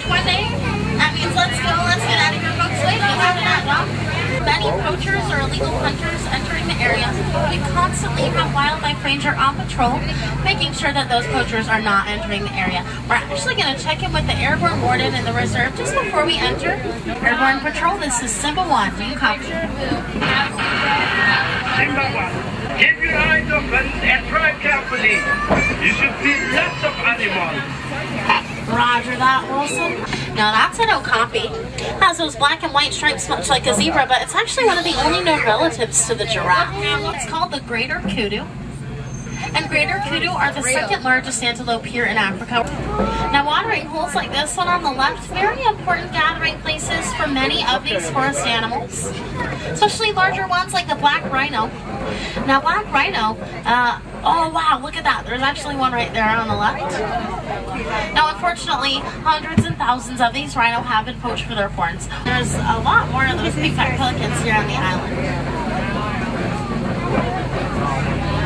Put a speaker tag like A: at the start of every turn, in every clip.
A: one day, that means let's go, let's get out of your folks' way. Go after that dog. Many poachers or illegal hunters entering the area. We constantly have wildlife ranger on patrol, making sure that those poachers are not entering the area. We're actually going to check in with the airborne warden in the reserve just before we enter. Airborne patrol, this is Simba 1. Do you copy?
B: Simba 1, keep your eyes open and drive carefully. You should see lots of animals.
A: Roger that, Wilson. Now that's an okapi. It has those black and white stripes much like a zebra, but it's actually one of the only known relatives to the giraffe. It's called the greater kudu. And greater kudu are the second largest antelope here in Africa. Now watering holes like this one on the left, very important gathering places for many of these forest animals, especially larger ones like the black rhino. Now black rhino, oh wow, look at that. There's actually one right there on the left. Now unfortunately, hundreds and thousands of these rhino have been poached for their horns. There's a lot more of those big fat pelicans here on the island.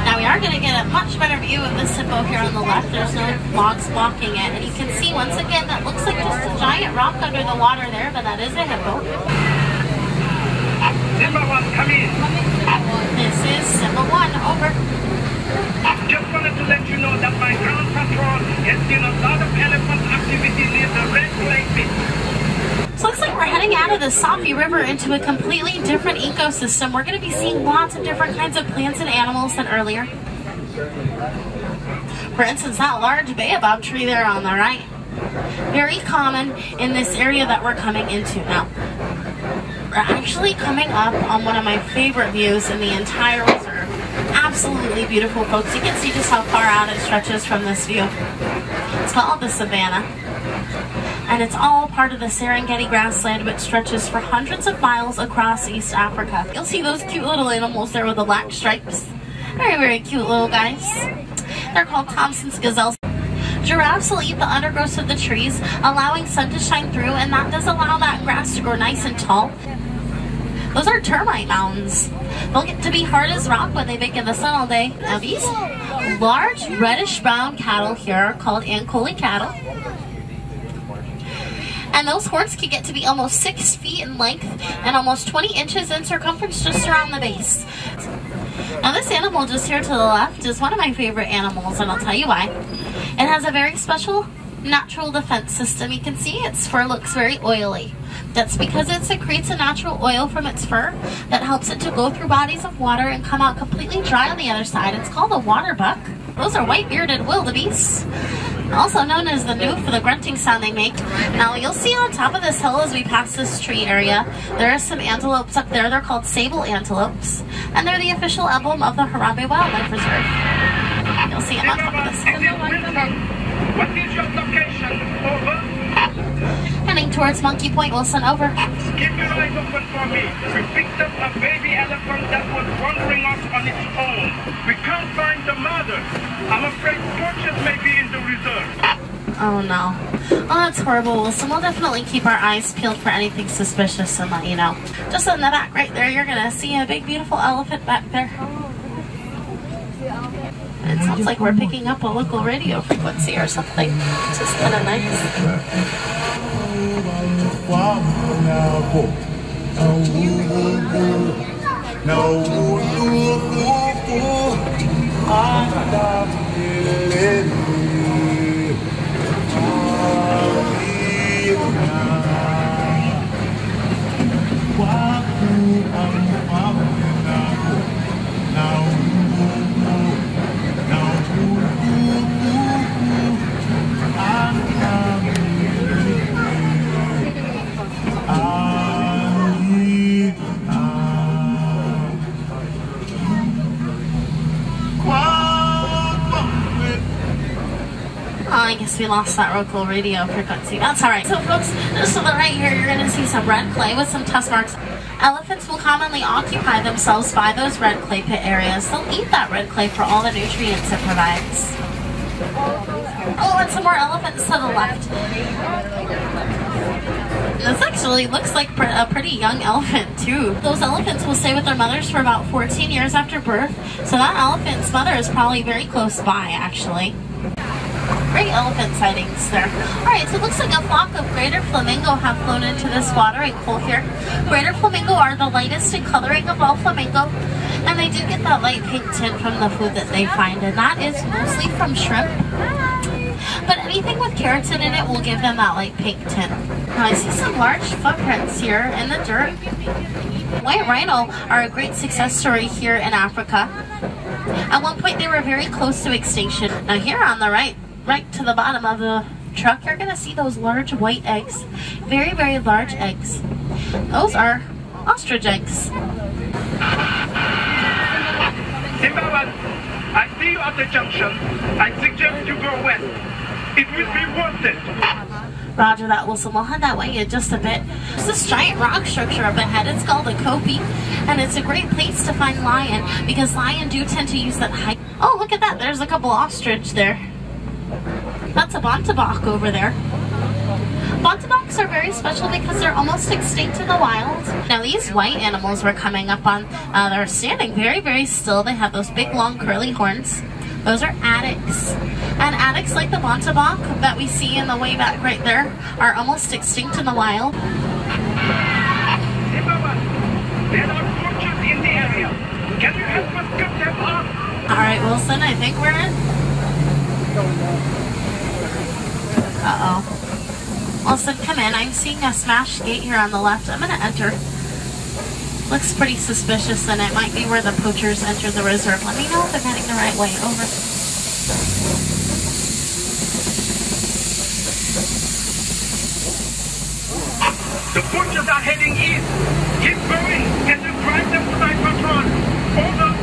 A: Now we are going to get a much better view of this hippo here on the left. There's no logs blocking it. And you can see once again that looks like just a giant rock under the water there, but that is a hippo.
B: Simba 1, come in.
A: This is Simba 1, over.
B: Just wanted to let you know that my ground patrol has seen a lot of elephant activity near the Red Clay Pit.
A: So looks like we're heading out of the Safi River into a completely different ecosystem. We're going to be seeing lots of different kinds of plants and animals than earlier. For instance, that large baobab tree there on the right. Very common in this area that we're coming into now. We're actually coming up on one of my favorite views in the entire reserve. Absolutely beautiful, folks. You can see just how far out it stretches from this view. It's called the Savannah. And it's all part of the Serengeti grassland, which stretches for hundreds of miles across East Africa. You'll see those cute little animals there with the black stripes. Very, very cute little guys. They're called Thompson's gazelles. Giraffes will eat the undergrowth of the trees, allowing sun to shine through, and that does allow that grass to grow nice and tall. Those are termite mountains. They'll get to be hard as rock when they bake in the sun all day. Now these large reddish-brown cattle here are called Ankole cattle. And those horns can get to be almost 6 feet in length and almost 20 inches in circumference just around the base. Now this animal just here to the left is one of my favorite animals, and I'll tell you why. It has a very special natural defense system. You can see its fur looks very oily. That's because it secretes a natural oil from its fur that helps it to go through bodies of water and come out completely dry on the other side. It's called a water buck. Those are white-bearded wildebeests, also known as the noof for the grunting sound they make. Now you'll see on top of this hill as we pass this tree area, there are some antelopes up there. They're called sable antelopes, and they're the official emblem of the Harambe Wildlife Reserve. You'll see them on top of this hill.
B: What is your location? Over.
A: Heading towards Monkey Point, Wilson, over.
B: Keep your eyes open for me. We picked up a baby elephant that was wandering off on its own. We can't find the mother. I'm afraid poachers may be in the reserve.
A: Oh no. Oh, that's horrible, Wilson. We'll definitely keep our eyes peeled for anything suspicious and let you know. Just in the back right there, you're going to see a big, beautiful elephant back there. It sounds like we're picking up a local radio frequency or something. It's just kind of nice. I guess we lost that local radio frequency. That's alright. So folks, just to the right here, you're going to see some red clay with some tusk marks. Elephants will commonly occupy themselves by those red clay pit areas. They'll eat that red clay for all the nutrients it provides. Oh, and some more elephants to the left. This actually looks like a pretty young elephant too. Those elephants will stay with their mothers for about 14 years after birth, so that elephant's mother is probably very close by actually. great elephant sightings there. Alright, so it looks like a flock of greater flamingo have flown into this water pool here. Greater flamingo are the lightest in coloring of all flamingo, and they do get that light pink tint from the food that they find, and that is mostly from shrimp. But anything with keratin in it will give them that light pink tint. Now I see some large footprints here in the dirt. White rhino are a great success story here in Africa. At one point they were very close to extinction. Now here on the right to the bottom of the truck, you're going to see those large white eggs. Very, very large eggs. Those are ostrich eggs.
B: Timberland, I see you at the junction. I suggest you go west. It will be worth it.
A: Roger that, Wilson. We'll head that way in just a bit. There's this giant rock structure up ahead. It's called a kopie, and it's a great place to find lion because lion do tend to use that height. Oh, look at that. There's a couple ostrich there. That's a bontebok over there. Bonteboks are very special because they're almost extinct in the wild. Now these white animals we're coming up on, they're standing very, very still. They have those big, long, curly horns. Those are addax. And addax, like the bontebok that we see in the way back right there, are almost extinct in the wild.
B: There are poachers in the area. Can you help us get them off?
A: Alright, Wilson, I think we're in. Uh-oh. Wilson, come in. I'm seeing a smashed gate here on the left. I'm going to enter. Looks pretty suspicious, and it might be where the poachers enter the reserve. Let me know if I'm heading the right way. Over.
B: The poachers are heading east. Keep going. Can you drive them to my patrol? Over.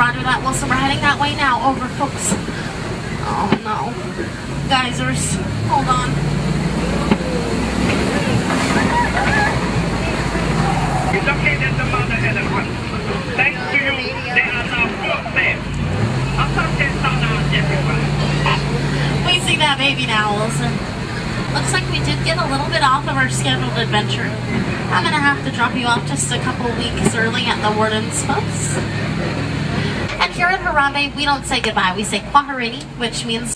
A: Roger that, Wilson. We're heading that way now. Over, folks. Oh, no. Geysers. Hold on.
B: We located the mother elephant. Thanks to you, they are now both safe.
A: We see that baby now, Wilson. Looks like we did get a little bit off of our scheduled adventure. I'm going to have to drop you off just a couple weeks early at the warden's post. And here at Harambe, we don't say goodbye. We say kwaherini, which means